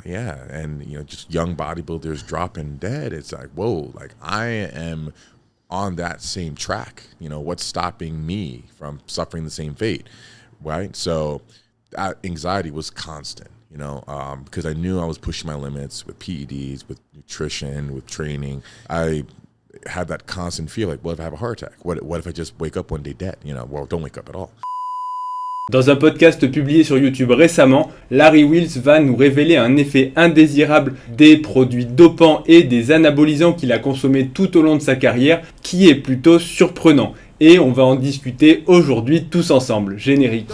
Yeah, and just young bodybuilders dropping dead. It's like, whoa, like I am on that same track. What's stopping me from suffering the same fate, right? So that anxiety was constant, because I knew I was pushing my limits with PEDs, with nutrition, with training. I had that constant fear, like, what if I have a heart attack? What if I just wake up one day dead? Well, don't wake up at all. Dans un podcast publié sur YouTube récemment, Larry Wheels va nous révéler un effet indésirable des produits dopants et des anabolisants qu'il a consommés tout au long de sa carrière, qui est plutôt surprenant. Et on va en discuter aujourd'hui tous ensemble. Générique.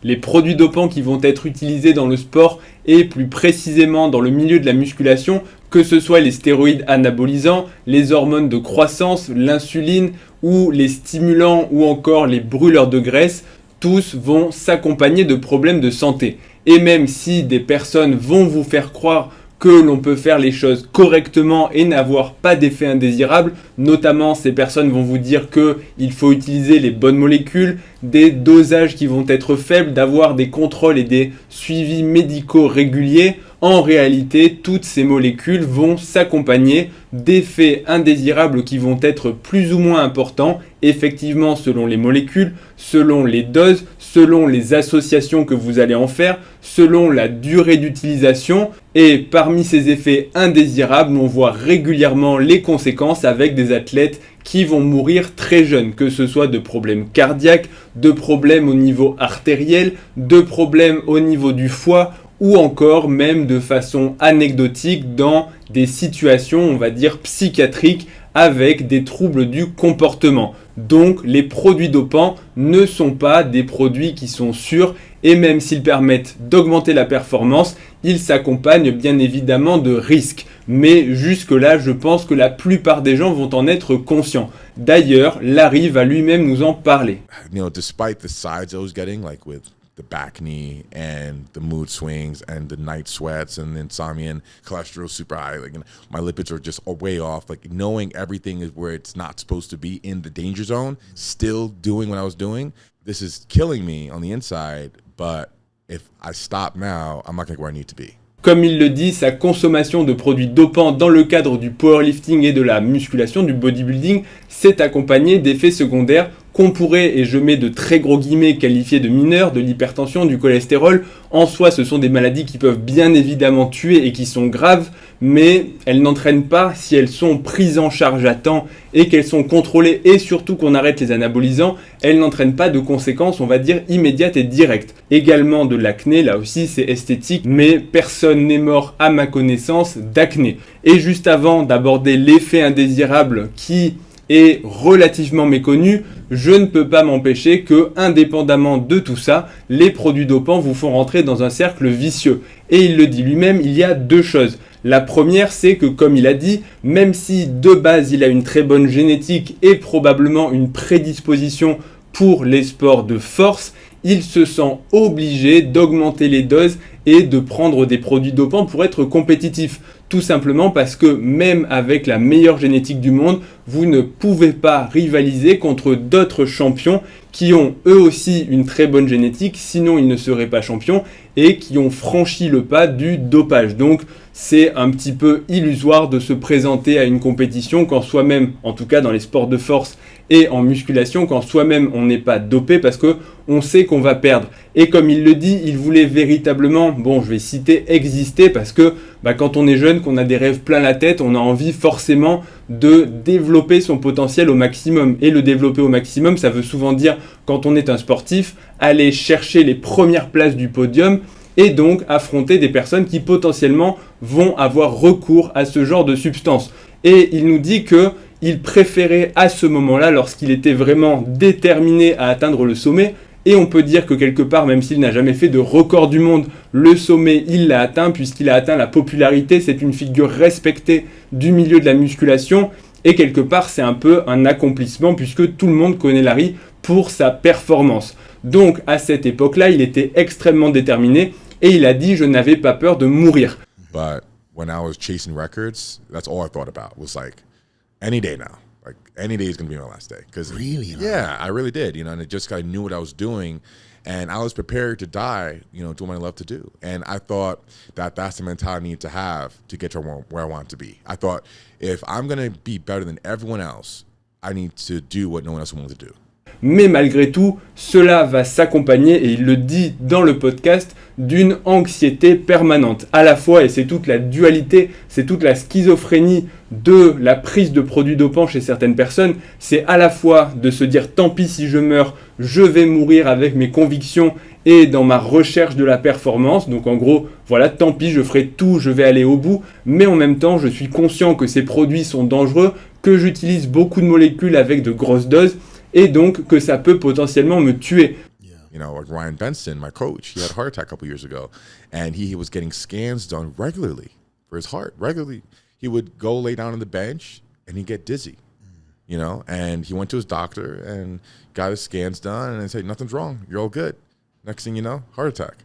Les produits dopants qui vont être utilisés dans le sport et plus précisément dans le milieu de la musculation, que ce soit les stéroïdes anabolisants, les hormones de croissance, l'insuline ou les stimulants ou encore les brûleurs de graisse, tous vont s'accompagner de problèmes de santé. Et même si des personnes vont vous faire croire que l'on peut faire les choses correctement et n'avoir pas d'effet indésirable, notamment ces personnes vont vous dire qu'il faut utiliser les bonnes molécules, des dosages qui vont être faibles, d'avoir des contrôles et des suivis médicaux réguliers. En réalité, toutes ces molécules vont s'accompagner d'effets indésirables qui vont être plus ou moins importants, effectivement selon les molécules, selon les doses, selon les associations que vous allez en faire, selon la durée d'utilisation. Et parmi ces effets indésirables, on voit régulièrement les conséquences avec des athlètes qui vont mourir très jeunes, que ce soit de problèmes cardiaques, de problèmes au niveau artériel, de problèmes au niveau du foie, ou encore même de façon anecdotique dans des situations, on va dire, psychiatriques avec des troubles du comportement. Donc les produits dopants ne sont pas des produits qui sont sûrs et même s'ils permettent d'augmenter la performance, ils s'accompagnent bien évidemment de risques. Mais jusque-là, je pense que la plupart des gens vont en être conscients. D'ailleurs, Larry va lui-même nous en parler. Despite the sides I was getting, like with the back knee and the mood swings and the night sweats and insomnia and cholesterol super high, like my lipids are just way off, like knowing everything is where it's not supposed to be in the danger zone, still doing what I was doing, this is killing me on the inside, but if I stop now, I'm not going to get where I need to be. Comme il le dit, sa consommation de produits dopants dans le cadre du powerlifting et de la musculation, du bodybuilding, s'est accompagnée d'effets secondaires qu'on pourrait, et je mets de très gros guillemets, qualifier de mineurs, de l'hypertension, du cholestérol. En soi, ce sont des maladies qui peuvent bien évidemment tuer et qui sont graves, mais elles n'entraînent pas, si elles sont prises en charge à temps et qu'elles sont contrôlées et surtout qu'on arrête les anabolisants, elles n'entraînent pas de conséquences, on va dire, immédiates et directes. Également de l'acné, là aussi c'est esthétique, mais personne n'est mort à ma connaissance d'acné. Et juste avant d'aborder l'effet indésirable qui est relativement méconnu, je ne peux pas m'empêcher que, indépendamment de tout ça, les produits dopants vous font rentrer dans un cercle vicieux. Et il le dit lui-même, il y a deux choses. La première, c'est que, comme il a dit, même si de base il a une très bonne génétique et probablement une prédisposition pour les sports de force, il se sent obligé d'augmenter les doses et de prendre des produits dopants pour être compétitif. Tout simplement parce que même avec la meilleure génétique du monde, vous ne pouvez pas rivaliser contre d'autres champions qui ont eux aussi une très bonne génétique, sinon ils ne seraient pas champions, et qui ont franchi le pas du dopage. Donc c'est un petit peu illusoire de se présenter à une compétition quand soi-même, en tout cas dans les sports de force et en musculation, quand soi-même on n'est pas dopé parce que on sait qu'on va perdre. Et comme il le dit, il voulait véritablement, bon je vais citer, exister parce que quand on est jeune, qu'on a des rêves plein la tête, on a envie forcément de développer son potentiel au maximum. Et le développer au maximum, ça veut souvent dire, quand on est un sportif, aller chercher les premières places du podium et donc affronter des personnes qui potentiellement vont avoir recours à ce genre de substances. Et il nous dit que il préférait à ce moment-là, lorsqu'il était vraiment déterminé à atteindre le sommet, et on peut dire que quelque part, même s'il n'a jamais fait de record du monde, le sommet, il l'a atteint, puisqu'il a atteint la popularité, c'est une figure respectée du milieu de la musculation, et quelque part, c'est un peu un accomplissement, puisque tout le monde connaît Larry pour sa performance. Donc, à cette époque-là, il était extrêmement déterminé, et il a dit « je n'avais pas peur de mourir ». But when I was chasing records, that's all I thought about was like, any day now. Like, any day is going to be my last day. Really? Yeah, I really did, and it just, I knew what I was doing, and I was prepared to die, doing what I love to do. And I thought that that's the mentality I need to have to get to where I want to be. I thought, if I'm going to be better than everyone else, I need to do what no one else is willing to do. Mais malgré tout, cela va s'accompagner, et il le dit dans le podcast, d'une anxiété permanente. À la fois, et c'est toute la dualité, c'est toute la schizophrénie de la prise de produits dopants chez certaines personnes, c'est à la fois de se dire tant pis si je meurs, je vais mourir avec mes convictions et dans ma recherche de la performance. Donc en gros, voilà, tant pis, je ferai tout, je vais aller au bout, mais en même temps, je suis conscient que ces produits sont dangereux, que j'utilise beaucoup de molécules avec de grosses doses, et donc que ça peut potentiellement me tuer. Like Ryan Benson, my coach, he had a heart attack a couple years ago, and he was getting scans done regularly for his heart. Regularly, he would go lay down on the bench and he'd get dizzy, and he went to his doctor and got his scans done, and they said, nothing's wrong, you're all good. Next thing you know, heart attack.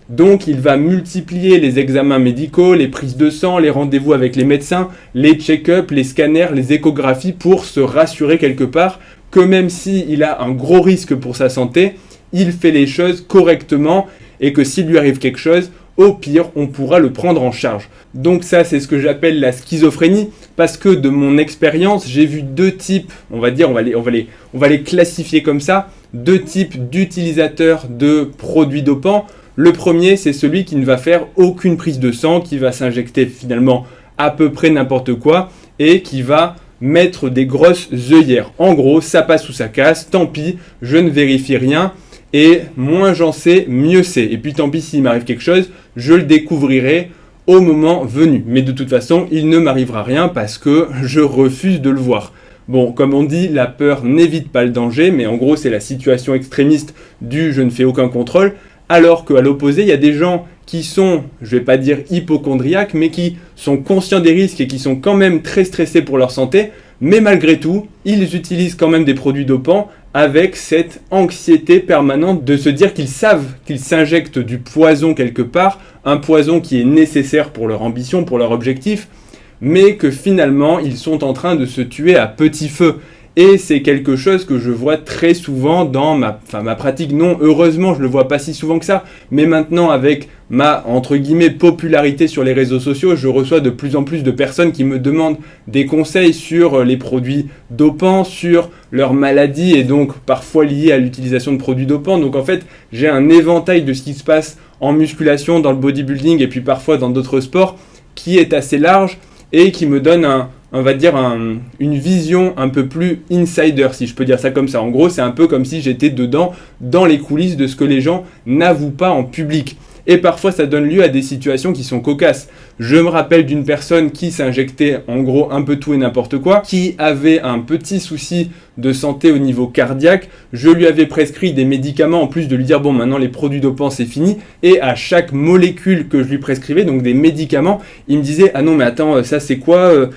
Donc il va multiplier les examens médicaux, les prises de sang, les rendez-vous avec les médecins, les check-ups, les scanners, les échographies pour se rassurer quelque part que même s'il a un gros risque pour sa santé, il fait les choses correctement et que s'il lui arrive quelque chose, au pire, on pourra le prendre en charge. Donc ça, c'est ce que j'appelle la schizophrénie, parce que de mon expérience, j'ai vu deux types, on va les classifier comme ça, deux types d'utilisateurs de produits dopants. Le premier, c'est celui qui ne va faire aucune prise de sang, qui va s'injecter finalement à peu près n'importe quoi et qui va mettre des grosses œillères. En gros, ça passe ou ça casse, tant pis, je ne vérifie rien et moins j'en sais, mieux c'est. Et puis tant pis s'il m'arrive quelque chose, je le découvrirai au moment venu. Mais de toute façon, il ne m'arrivera rien parce que je refuse de le voir. Bon, comme on dit, la peur n'évite pas le danger, mais en gros, c'est la situation extrémiste du « je ne fais aucun contrôle », alors qu'à l'opposé, il y a des gens qui sont, je ne vais pas dire hypochondriaques, mais qui sont conscients des risques et qui sont quand même très stressés pour leur santé, mais malgré tout, ils utilisent quand même des produits dopants avec cette anxiété permanente de se dire qu'ils savent qu'ils s'injectent du poison quelque part, un poison qui est nécessaire pour leur ambition, pour leur objectif, mais que finalement, ils sont en train de se tuer à petit feu. Et c'est quelque chose que je vois très souvent dans ma pratique. Non, heureusement, je le vois pas si souvent que ça. Mais maintenant, avec ma, entre guillemets, popularité sur les réseaux sociaux, je reçois de plus en plus de personnes qui me demandent des conseils sur les produits dopants, sur leurs maladies et donc parfois liées à l'utilisation de produits dopants. Donc en fait, j'ai un éventail de ce qui se passe en musculation, dans le bodybuilding et puis parfois dans d'autres sports qui est assez large et qui me donne une vision un peu plus insider, si je peux dire ça comme ça. En gros, c'est un peu comme si j'étais dedans, dans les coulisses de ce que les gens n'avouent pas en public. Et parfois, ça donne lieu à des situations qui sont cocasses. Je me rappelle d'une personne qui s'injectait en gros un peu tout et n'importe quoi, qui avait un petit souci de santé au niveau cardiaque. Je lui avais prescrit des médicaments en plus de lui dire bon maintenant les produits dopants c'est fini. Et à chaque molécule que je lui prescrivais, donc des médicaments, il me disait ah non mais attends ça c'est quoi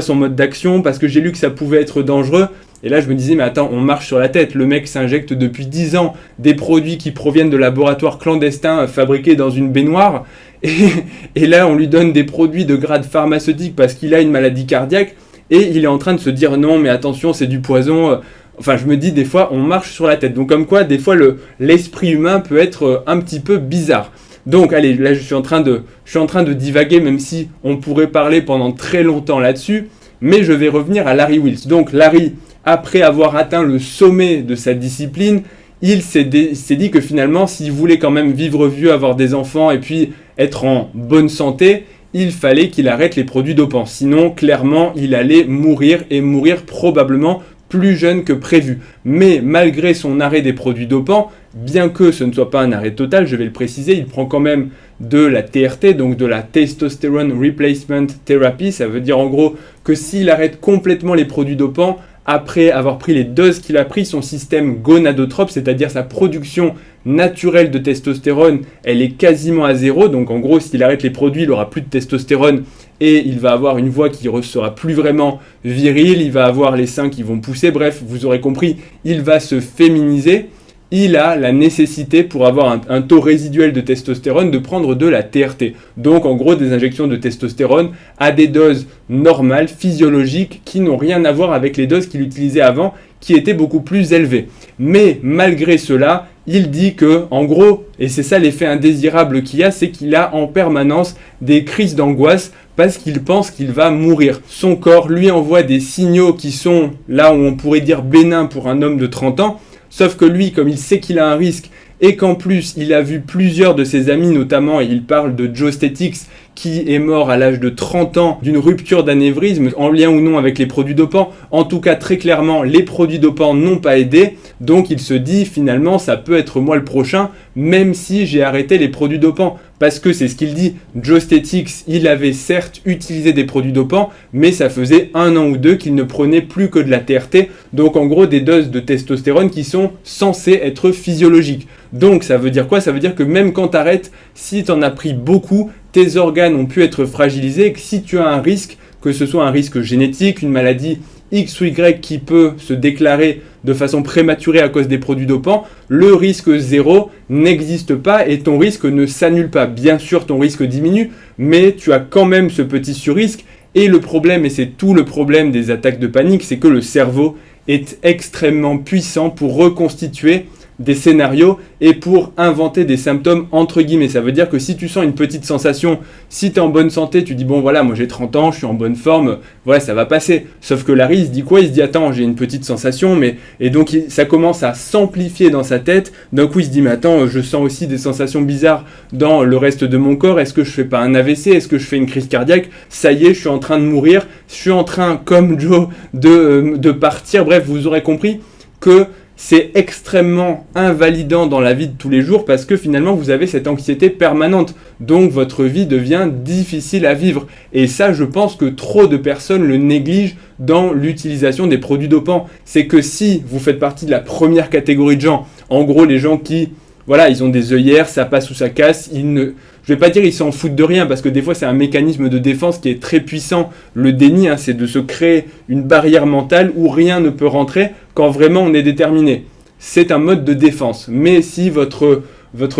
son mode d'action parce que j'ai lu que ça pouvait être dangereux. Et là, je me disais, mais attends, on marche sur la tête. Le mec s'injecte depuis 10 ans des produits qui proviennent de laboratoires clandestins fabriqués dans une baignoire. Et là, on lui donne des produits de grade pharmaceutique parce qu'il a une maladie cardiaque. Et il est en train de se dire, non, mais attention, c'est du poison. Enfin, je me dis, des fois, on marche sur la tête. Donc, comme quoi, des fois, l'esprit humain peut être un petit peu bizarre. Donc, allez, là, je suis en train de divaguer, même si on pourrait parler pendant très longtemps là-dessus. Mais je vais revenir à Larry Wheels. Donc, Larry, après avoir atteint le sommet de sa discipline, il s'est dit que finalement, s'il voulait quand même vivre vieux, avoir des enfants et puis être en bonne santé, il fallait qu'il arrête les produits dopants. Sinon, clairement, il allait mourir et mourir probablement plus jeune que prévu. Mais malgré son arrêt des produits dopants, bien que ce ne soit pas un arrêt total, je vais le préciser, il prend quand même de la TRT, donc de la Testosterone Replacement Therapy. Ça veut dire en gros que s'il arrête complètement les produits dopants, après avoir pris les doses qu'il a pris, son système gonadotrope, c'est-à-dire sa production naturelle de testostérone, elle est quasiment à zéro. Donc en gros, s'il arrête les produits, il n'aura plus de testostérone et il va avoir une voix qui ne sera plus vraiment virile, il va avoir les seins qui vont pousser. Bref, vous aurez compris, il va se féminiser. il a la nécessité pour avoir un taux résiduel de testostérone de prendre de la TRT. Donc en gros des injections de testostérone à des doses normales, physiologiques, qui n'ont rien à voir avec les doses qu'il utilisait avant, qui étaient beaucoup plus élevées. Mais malgré cela, il dit que, en gros, et c'est ça l'effet indésirable qu'il y a, c'est qu'il a en permanence des crises d'angoisse parce qu'il pense qu'il va mourir. Son corps lui envoie des signaux qui sont là où on pourrait dire bénins pour un homme de 30 ans, sauf que lui, comme il sait qu'il a un risque et qu'en plus il a vu plusieurs de ses amis, notamment, et il parle de Joe Statix, qui est mort à l'âge de 30 ans d'une rupture d'anévrisme, en lien ou non avec les produits dopants. En tout cas, très clairement, les produits dopants n'ont pas aidé, donc il se dit finalement ça peut être moi le prochain, même si j'ai arrêté les produits dopants. Parce que c'est ce qu'il dit, Joe Statix, il avait certes utilisé des produits dopants, mais ça faisait 1 an ou 2 qu'il ne prenait plus que de la TRT, donc en gros des doses de testostérone qui sont censées être physiologiques. Donc ça veut dire quoi? Ça veut dire que même quand tu arrêtes, si tu en as pris beaucoup, tes organes ont pu être fragilisés et que si tu as un risque, que ce soit un risque génétique, une maladie X ou Y qui peut se déclarer de façon prématurée à cause des produits dopants, le risque 0 n'existe pas et ton risque ne s'annule pas. Bien sûr, ton risque diminue, mais tu as quand même ce petit surrisque. Et le problème, et c'est tout le problème des attaques de panique, c'est que le cerveau est extrêmement puissant pour reconstituer des scénarios et pour inventer des symptômes entre guillemets. Ça veut dire que si tu sens une petite sensation, si tu es en bonne santé, tu dis bon voilà, moi j'ai 30 ans, je suis en bonne forme, voilà, ça va passer. Sauf que Larry, il se dit quoi? Il se dit attends, j'ai une petite sensation, mais... Et donc ça commence à s'amplifier dans sa tête. D'un coup il se dit mais attends, je sens aussi des sensations bizarres dans le reste de mon corps, est-ce que je fais pas un AVC? Est-ce que je fais une crise cardiaque? Ça y est, je suis en train de mourir, je suis en train, comme Joe, de partir. Bref, vous aurez compris que c'est extrêmement invalidant dans la vie de tous les jours parce que finalement vous avez cette anxiété permanente. Donc votre vie devient difficile à vivre. Et ça, je pense que trop de personnes le négligent dans l'utilisation des produits dopants. C'est que si vous faites partie de la première catégorie de gens, en gros les gens qui, voilà, ils ont des œillères, ça passe ou ça casse, je vais pas dire ils s'en foutent de rien parce que des fois c'est un mécanisme de défense qui est très puissant. Le déni, c'est de se créer une barrière mentale où rien ne peut rentrer quand vraiment on est déterminé. C'est un mode de défense. Mais si votre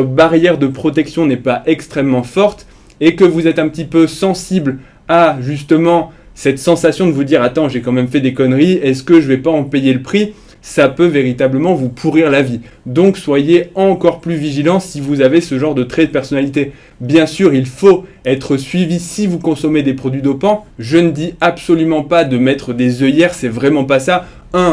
barrière de protection n'est pas extrêmement forte et que vous êtes un petit peu sensible à justement cette sensation de vous dire attends, j'ai quand même fait des conneries, est-ce que je vais pas en payer le prix? Ça peut véritablement vous pourrir la vie. Donc soyez encore plus vigilants si vous avez ce genre de trait de personnalité. Bien sûr, il faut être suivi si vous consommez des produits dopants. Je ne dis absolument pas de mettre des œillères, c'est vraiment pas ça.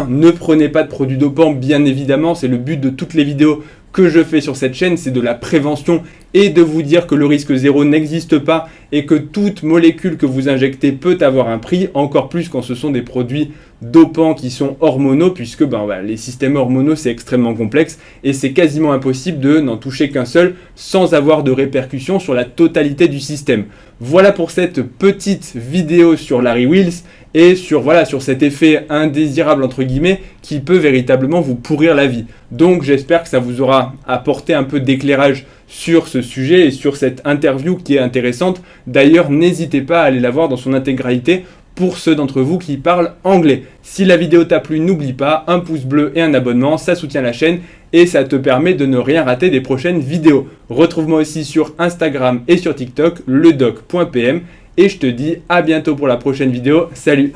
Ne prenez pas de produits dopants, bien évidemment, c'est le but de toutes les vidéos que je fais sur cette chaîne, c'est de la prévention et de vous dire que le risque 0 n'existe pas et que toute molécule que vous injectez peut avoir un prix, encore plus quand ce sont des produits dopants qui sont hormonaux, puisque les systèmes hormonaux c'est extrêmement complexe et c'est quasiment impossible de n'en toucher qu'un seul sans avoir de répercussions sur la totalité du système. Voilà pour cette petite vidéo sur Larry Wheels et sur cet effet indésirable entre guillemets qui peut véritablement vous pourrir la vie. Donc j'espère que ça vous aura apporté un peu d'éclairage sur ce sujet et sur cette interview qui est intéressante. D'ailleurs, n'hésitez pas à aller la voir dans son intégralité pour ceux d'entre vous qui parlent anglais. Si la vidéo t'a plu, n'oublie pas un pouce bleu et un abonnement, ça soutient la chaîne et ça te permet de ne rien rater des prochaines vidéos. Retrouve-moi aussi sur Instagram et sur TikTok, ledoc.pm, et je te dis à bientôt pour la prochaine vidéo. Salut!